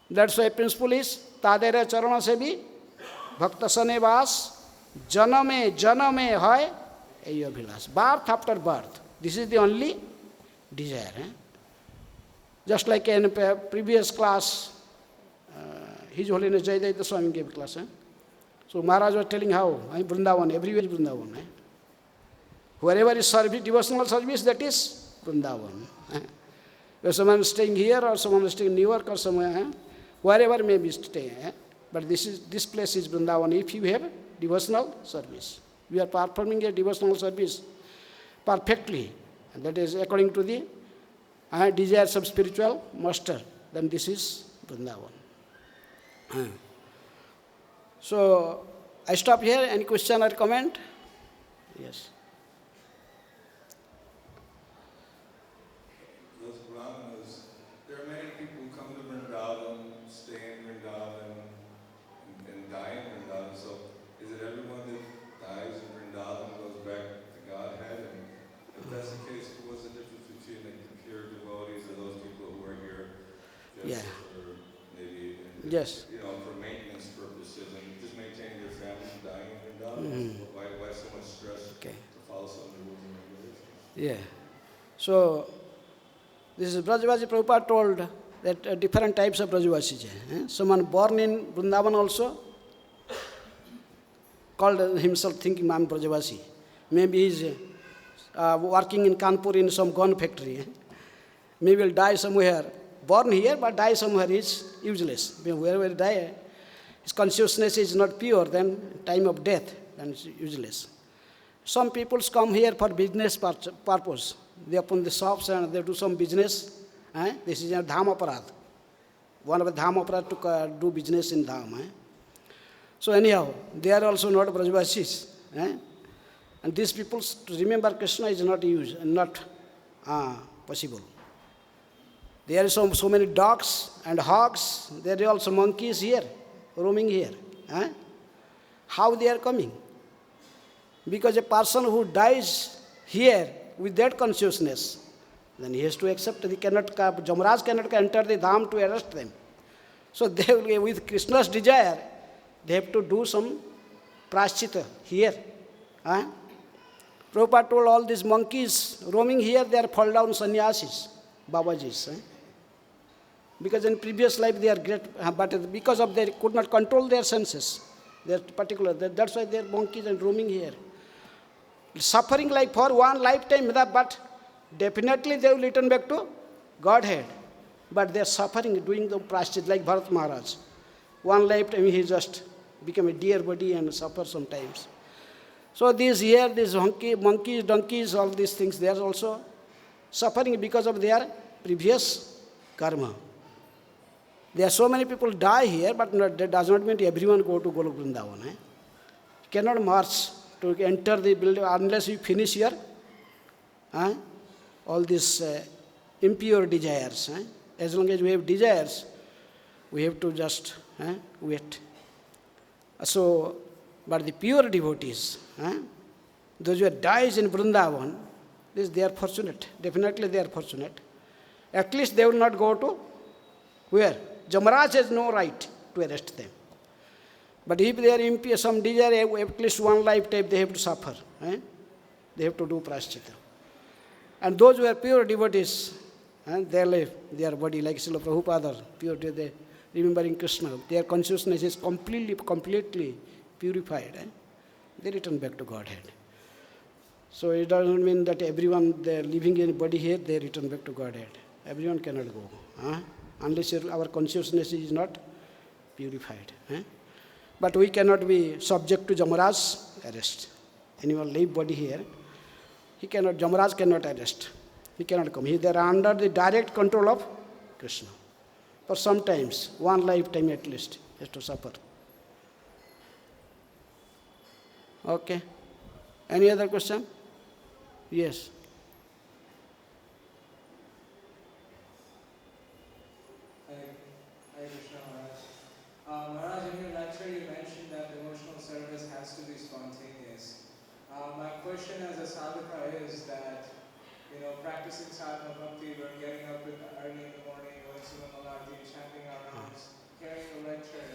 S1: That's why principle is tadere charana se bhi bhakta sane vas janame hai eyo bhilas. Birth after birth. This is the only desire. Just like in previous class, His Holiness Jayadvaita Swami gave class. So Maharaj was telling how, Vrindavan, everywhere is Vrindavan. Wherever is service, devotional service, that is Vrindavan. If someone is staying here or someone is staying in New York or somewhere, wherever may be staying. But this place is Vrindavan if you have devotional service. We are performing a devotional service perfectly. And that is according to the desires of spiritual master. Then this is Vrindavan. So, I stop here. Any question or comment? Yes.
S2: Those brāhmanas, there are many people who come to Vrindavan, stay in Vrindavan, and die in Vrindavan. So, is it everyone that dies in Vrindavan goes back to Godhead? And if that's the case, what's the difference between the pure devotees and those people who are here just for maybe,
S1: Yes.
S2: for maintenance purposes and just maintaining their family and dying in Vrindavan? Why so much stress to follow some of the rules and regulations?
S1: Yeah. So, this is Brajavasi Prabhupada told that different types of Brajavasis. Someone born in Vrindavan also called himself thinking, I am Brajavasi. Maybe he is working in Kanpur in some gun factory. Maybe will die somewhere. Born here but die somewhere is useless. Wherever he die, his consciousness is not pure, then time of death, then it's useless. Some people come here for business purpose. They open the shops and they do some business. This is a dham aparad. One of the dham aparad to do business in dham. So anyhow, they are also not Brajavasis. And these people, to remember Krishna is not possible. There are so many dogs and hogs. There are also monkeys here, roaming here. How they are coming? Because a person who dies here with that consciousness, then he has to accept. Jamaraj cannot enter the dham to arrest them. So they will, with Krishna's desire, they have to do some praśchita here. Prabhupada told all these monkeys roaming here, they are fall down sannyasis, Babajis. Because in previous life they are great, but because of they could not control their senses, they are particular. That's why they are monkeys and roaming here. Suffering like for one lifetime, but definitely they will return back to Godhead. But they are suffering, doing the praśchit like Bharat Maharaj. One lifetime he just become a deer body and suffer sometimes. So these monkeys, donkeys, all these things, they are also suffering because of their previous karma. There are so many people die here, but that does not mean everyone go to Golok Vrindavan. You cannot march to enter the building unless you finish here all these impure desires. As long as we have desires, we have to just wait. So But the pure devotees, those who dies in Vrindavan, they are fortunate. Definitely they are fortunate. At least they will not go to where? Yamaraj has no right to arrest them. But if they are impure, some desire, at least one lifetime they have to suffer. They have to do prashchita. And those who are pure devotees, they live their body like Srila Prabhupada, pure, they remembering Krishna. Their consciousness is completely purified. They return back to Godhead. So it doesn't mean that everyone they are living in body here, they return back to Godhead. Everyone cannot go, unless our consciousness is not purified. But we cannot be subject to Yamaraj's arrest. Anyone live body here, Yamaraj cannot arrest. He cannot come. They are under the direct control of Krishna. For sometimes, one lifetime at least, he has to suffer. Okay. Any other question? Yes.
S3: Hi Krishna Maharaj. Maharaj, in your lecture you mentioned that devotional service has to be spontaneous. My question as a sadhaka is that, practicing sadhana bhakti, we're getting up early in the morning, going to the Malati, chanting our rounds, hearing a lecture,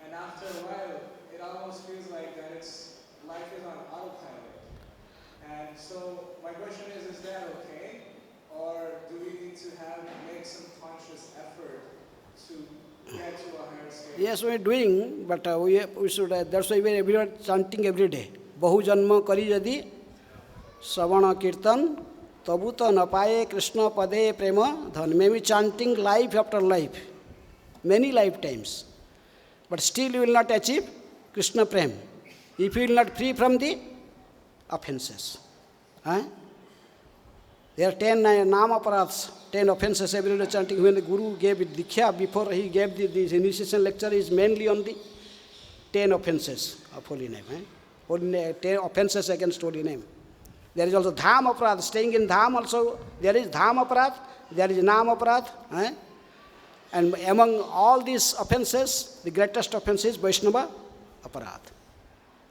S3: and after a while, it almost feels like that life is on autopilot. And so my question is that okay? Or do we need to make some conscious effort to get to a higher state?
S1: Yes, we are doing, but we should, that's why we are chanting every day. Bahu janma kari yadi savana kirtan tabuta napaye Krishna pade prema dhan. Maybe chanting life after life, many lifetimes. But still you will not achieve Krishna prem if you will not free from the offenses. There are 10 nama-paraths, 10 offenses every day chanting. When the Guru gave it Diksha, before he gave this initiation lecture, is mainly on the 10 offenses of holy name. 10 offenses against holy name. There is also dham-aparadh, staying in dham also. There is dham-aparadh, there is nam-aparadh. And among all these offenses, the greatest offense is Vaishnava aparadh.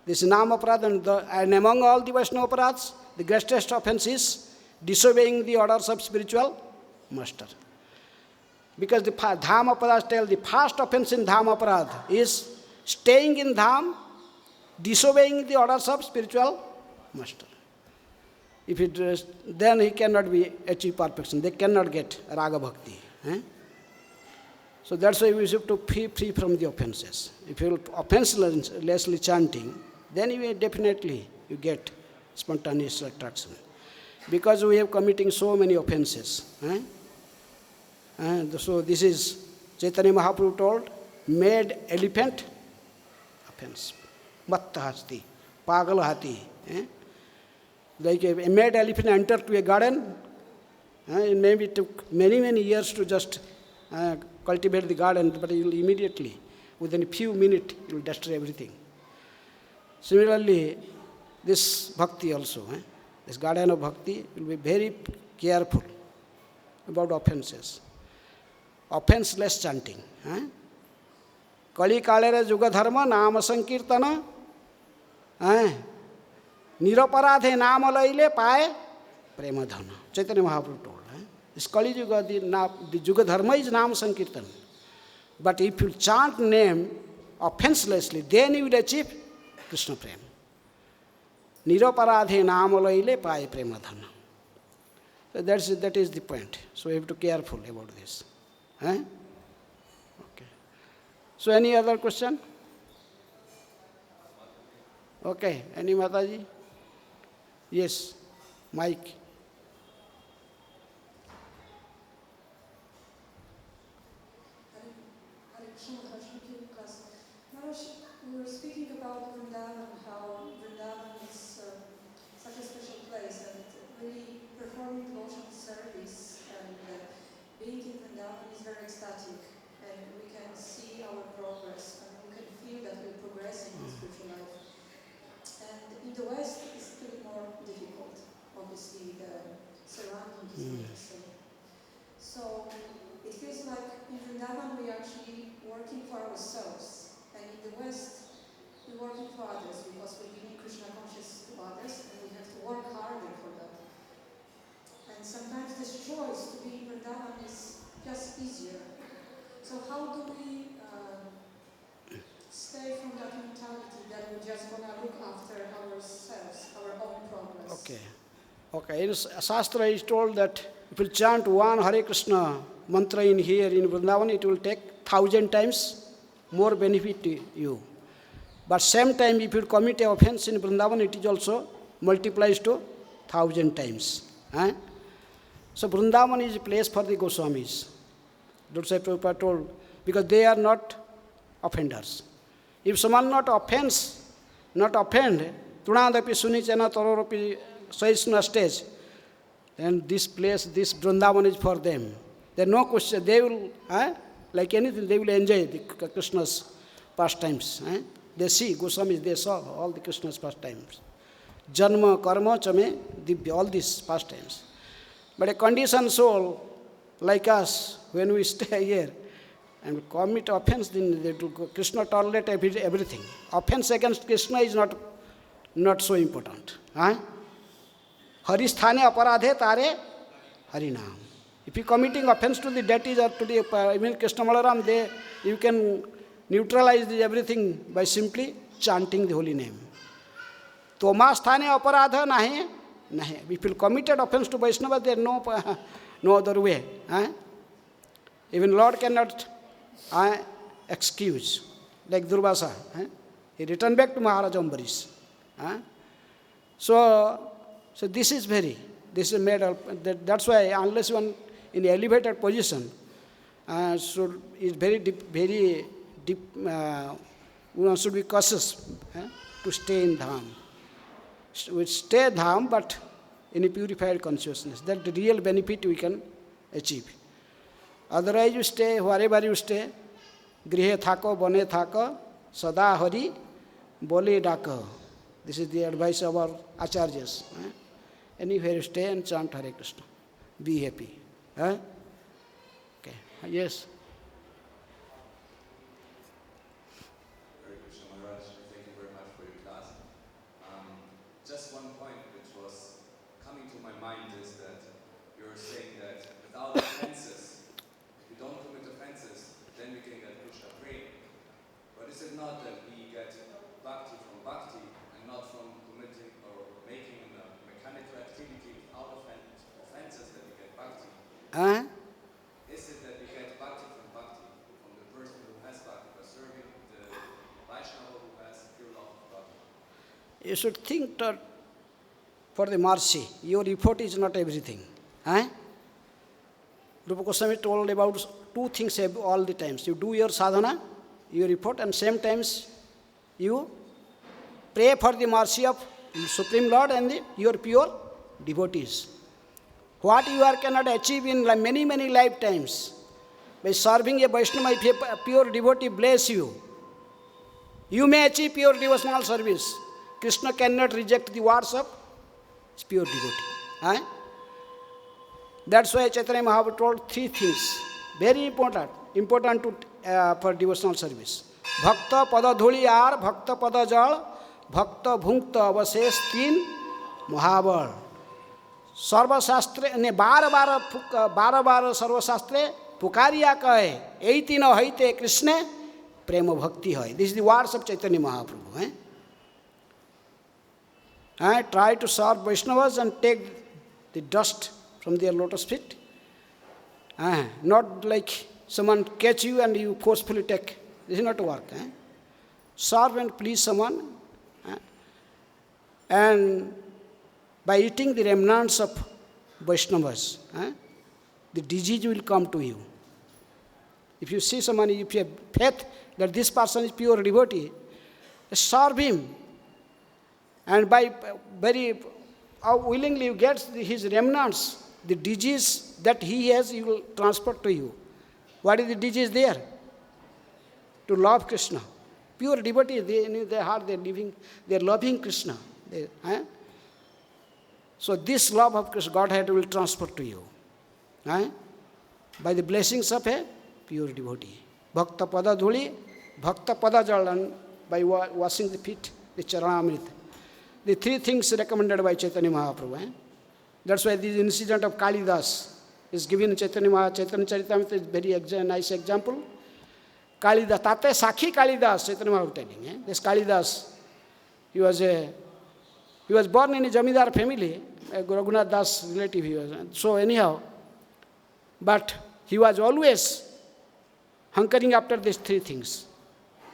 S1: This is nam-aparadh, and among all the Vaishnava aparadhs, the greatest offense is disobeying the orders of spiritual master. Because the dham aparadh tell the first offense in dham aparadh is staying in dham, disobeying the orders of spiritual master. If it then he cannot achieve perfection. They cannot get raga bhakti. So that's why we have to be free from the offenses. If you offenselessly chanting, then you definitely you get spontaneous attraction. Because we have committing so many offenses. So this is, Chaitanya Mahaprabhu told, made elephant offense. Matta hasti, pagal hati. Like a mad elephant entered to a garden, it maybe took many years to just cultivate the garden, but he will immediately, within a few minutes, he will destroy everything. Similarly, this bhakti also, this garden of bhakti, will be very careful about offenses. Offenseless chanting. Kali kalera juga dharma nama sankirtana. Niraparadhe nama laile pae prema dhana. Chaitanya Mahaprabhu told. This Kali Yuga, the Yuga Dharma is Nama Sankirtan. But if you chant name offenselessly, then you will achieve Krishna Prem. Niraparadhe nama laile pae prema dhana. So that is the point. So you have to be careful about this. Okay. So any other question? Okay. Any Mataji? Yes. Mike.
S4: We were speaking about Vrindavan, how Vrindavan is such a special place, and really performing devotional service and being in Vrindavan is very ecstatic, and we can see our progress, and we can feel that we're progressing in spiritual life. And in the West, it's a bit more difficult, obviously, the surroundings, so to say. So it feels like in Vrindavan we're actually working for ourselves. And in the West, we work for others because we bring Krishna consciousness to others, and we have to work harder for that. And sometimes this choice to be in Vrindavan is just easier. So how do we stay from that mentality that we're just going to look after ourselves, our own progress?
S1: Okay. In Shastra is told that if you chant one Hare Krishna mantra in here in Vrindavan, it will take 1,000 times more benefit to you. But same time, if you commit an offense in Vrindavan, it is also multiplies to 1,000 times. So Vrindavan is a place for the Goswamis. That's why Prabhupada told, because they are not offenders. If someone not offend, tunadapi sunichana taroropi saisna stage, then this place, this Vrindavan is for them. There is no question. They will, like anything, they will enjoy the Krishna's pastimes. They see, Goswamis, they saw all the Krishna's pastimes. Janma, karma, chame, divya, all these pastimes. But a conditioned soul, like us, when we stay here and commit offense, then Krishna tolerate everything. Offense against Krishna is not so important. Haristhane aparadhe tare harinam. If you committing offense to the deities or to the even Krishna Malaram, you can neutralize everything by simply chanting the holy name. Toma sthane aparadha nahi. If you committed offense to Vaishnava, there is no other way. Even Lord cannot excuse. Like Durvasa. He returned back to Maharaj Ambarish. So this is made up. That's why unless one in elevated position, so it's very deep, one should be cautious to stay in Dham. We stay Dham, but in a purified consciousness. That's the real benefit we can achieve. Otherwise you stay, wherever you stay, grihe thako, bane thako, sada hari, bole daka. This is the advice of our acharyas. Anywhere you stay and chant Hare Krishna. Be happy. Okay. Yes.
S5: Hare Krishna Maharaj, thank you very much for your class. Just one point which was coming to my mind is that you're saying that without offenses, if we don't commit offenses, then we can get Krishna prema. But is it not that we get bhakti from bhakti and not from committing or making a mechanical activity without offenses that we get bhakti? Is it that we get bhakti, from the person who has bhakti, by serving the Vaishnava who has pure love of bhakti?
S1: You should think that for the mercy, your effort is not everything. Rupa Goswami told about two things all the times. You do your sadhana, your effort, and same times you pray for the mercy of Supreme Lord and your pure devotees. What you cannot achieve in many, many lifetimes, by serving a Vaishnava, if a pure devotee bless you, you may achieve pure devotional service. Krishna cannot reject the words of pure devotee. That's why Chaitanya Mahaprabhu told three things, very important for devotional service. Bhakta pada dhuli ar, bhakta pada jal, bhakta bhunkta avasesh teen mahabal. Sarva shastre ne बार सर्व शास्त्रे पुकारिया कहे एति न हईते कृष्ण प्रेम भक्ति है. This is the words of Chaitanya Mahaprabhu. Try to serve Vaishnavas and take the dust from their lotus feet. Not like someone catch you and you forcefully take. This is not work. Serve and please someone. And by eating the remnants of Vaishnavas, the disease will come to you. If you see someone, if you have faith that this person is pure devotee, serve him. And by very willingly you get his remnants, the disease that he has, he will transfer to you. What is the disease there? To love Krishna. Pure devotee, in their heart they are loving Krishna. So this love of Krishna, Godhead will transfer to you. By the blessings of a pure devotee. Bhakta pada dhuli, bhakta pada jal, and by washing the feet, the charanamrita. The three things recommended by Chaitanya Mahaprabhu. That's why this incident of Kalidas is given in Chaitanya Charitamrita is very nice example. Kalidas, Tate Sakhi Kalidas, Chaitanya Mahaprabhu telling. This Kalidas, he was born in a Jamidar family, a Raghunath Das relative he was. So anyhow, but he was always hunkering after these three things.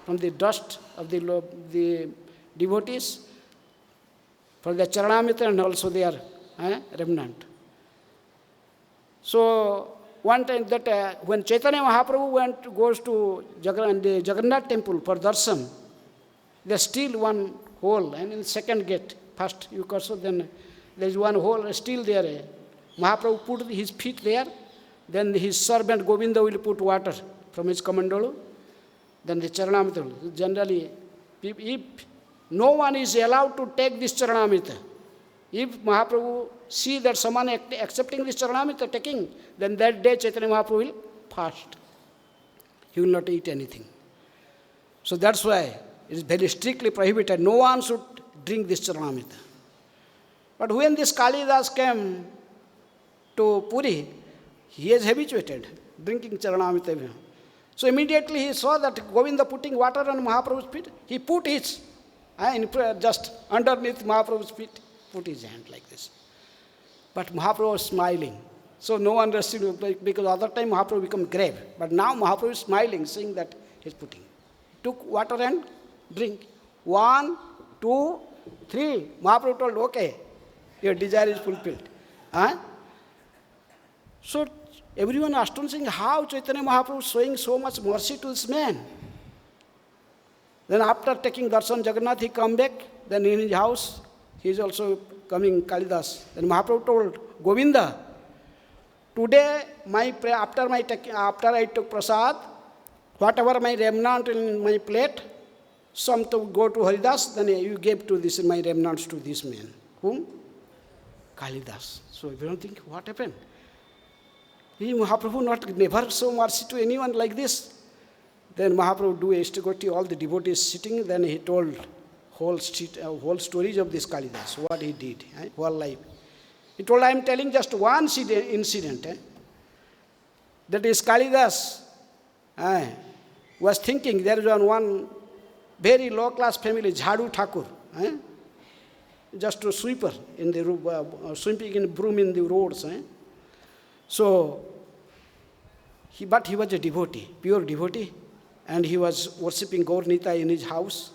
S1: From the dust of the devotees, for their charanamrita and also their remnant. So one time that when Chaitanya Mahaprabhu goes to the Jagannath temple for darshan, there's still one hole, and in the second gate, first you cross, then there is one hole still there. Mahaprabhu put his feet there, then his servant Govinda will put water from his kamandolu, then the charanamrita. Generally, if no one is allowed to take this charanamrita, if Mahaprabhu see that someone accepting this charanamrita, taking, then that day Chaitanya Mahaprabhu will fast. He will not eat anything. So that's why it is very strictly prohibited. No one should drink this charanamrita. But when this Kalidas came to Puri, he is habituated drinking charanamrita. So immediately he saw that Govinda putting water on Mahaprabhu's feet. He put his, just underneath Mahaprabhu's feet, put his hand like this. But Mahaprabhu was smiling. So no one understood, because other time Mahaprabhu became grave. But now Mahaprabhu is smiling, saying that he is putting. He took water and drink. 1, 2, 3. Mahaprabhu told, okay, your desire is fulfilled. So everyone astonishing how Chaitanya Mahaprabhu is showing so much mercy to this man. Then after taking darshan Jagannath, he come back. Then in his house, he is also coming Kalidas. Then Mahaprabhu told Govinda, today after I took prasad, whatever my remnant in my plate, some to go to Haridas, then you gave to this my remnants to this man. Whom? Kalidas. So if you don't think, what happened? Mahaprabhu never show mercy to anyone like this. Then Mahaprabhu do ISKCON, all the devotees sitting, then he told whole stories of this Kalidas, what he did, whole life. He told, I am telling just one incident. That is Kalidas was thinking, there is one very low-class family, Jhadu Thakur, just a sweeper in the sweeping in broom in the roads. So, but he was a devotee, pure devotee, and he was worshipping Gaur Nitai in his house.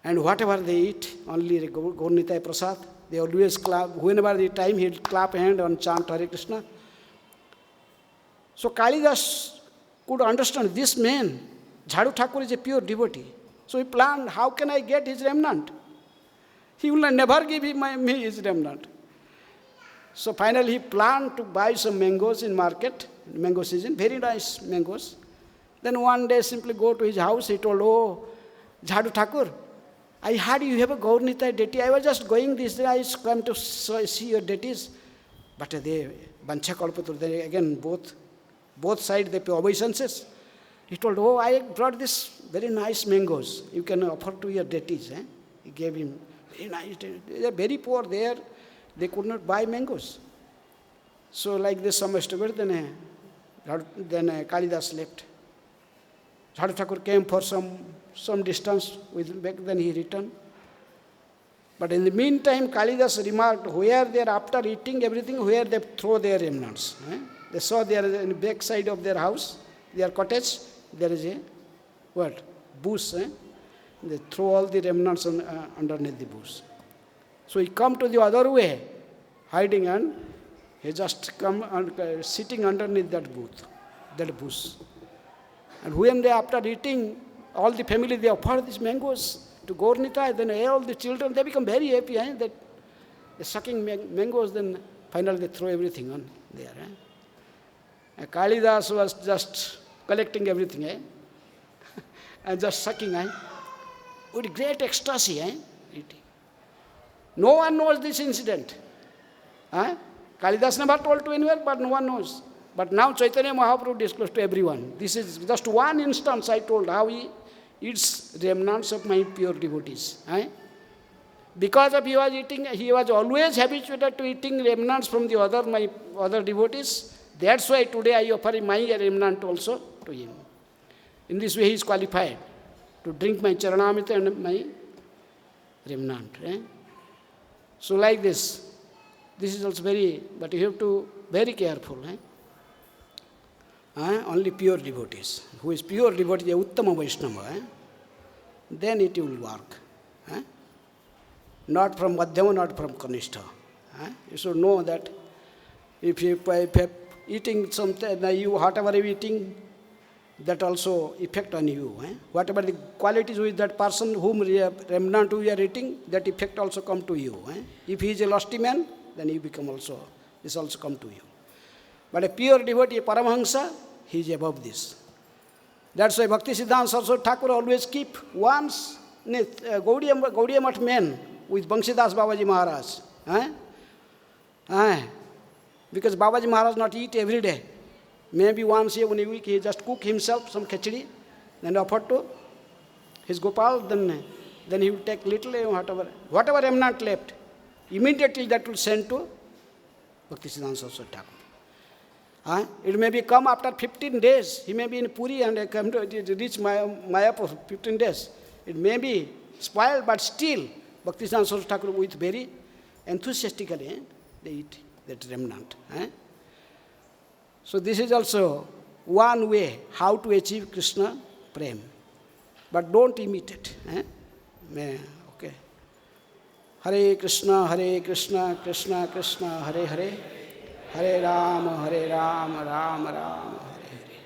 S1: And whatever they eat, only Gaur Nitai Prasad, they always clap, whenever the time he'll clap hand and chant Hare Krishna. So Kalidas could understand this man, Jhadu Thakur is a pure devotee. So he planned, how can I get his remnant? He will never give me his remnant. So finally he planned to buy some mangoes in market, mango season, very nice mangoes. Then one day simply go to his house, he told, oh, Jhadu Thakur, I heard you have a Gaur Nitai deity. I was just going this day, I come to see your deities. But they, Bancha Kalpatur, they again both sides they pay obeisances. He told, oh, I brought this very nice mangoes. You can offer to your deities. He gave him very nice. They are very poor there. They could not buy mangoes. So like this, some established, then Kalidas left. Jhadu Thakur came for some distance, then he returned. But in the meantime, Kalidas remarked, where they are after eating everything, where they throw their remnants. They saw there in the back side of their house, their cottage, there is a bush. They throw all the remnants underneath the bush. So he come to the other way, hiding, and he just come and sitting underneath that bush. And when they after eating, all the family, they offer these mangoes to Gaur Nitai, then all the children, they become very happy. They're sucking mangoes, then finally they throw everything on there. And Kalidas was just collecting everything, and just sucking, with great ecstasy, eating. No one knows this incident. Kalidas never told to anyone, but no one knows. But now Chaitanya Mahaprabhu disclosed to everyone. This is just one instance I told how he eats remnants of my pure devotees. Because of he was always habituated to eating remnants from the my other devotees. That's why today I offer my remnant also to him. In this way he is qualified to drink my charanamrita and my remnant. So like this is also but you have to very careful. Only pure devotees. Who is pure devotee, Uttama Vaishnava, then it will work. Not from Madhyama, not from Kanishta. You should know that if you eating something, whatever you eating, that also effect on you. Whatever the qualities with that person whom remnant you are eating, that effect also come to you. If he is a lusty man, then you become also, this also come to you. But a pure devotee, a Paramahansa, he is above this. That's why Bhakti Siddhanta Saraswati Thakur always keep once Gaudiya Math men with Banshidas Babaji Maharaj. Because Babaji Maharaj not eat every day. Maybe once in a week he just cook himself some khichdi, then offer to his Gopal, then he will take little, whatever remnant left, immediately that will send to Bhakti Siddhanta Saraswati Thakur. It may be come after 15 days. He may be in Puri and come to reach Mayapur 15 days. It may be spoiled, but still Bhakti Siddhanta Saraswati Thakur with very enthusiastically they eat that remnant. So this is also one way how to achieve Krishna Prem. But don't imitate. Okay. Hare Krishna, Krishna Krishna, Hare Hare. Hare Rama, Rama Rama, Hare Hare.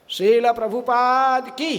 S1: Srila Prabhupada ki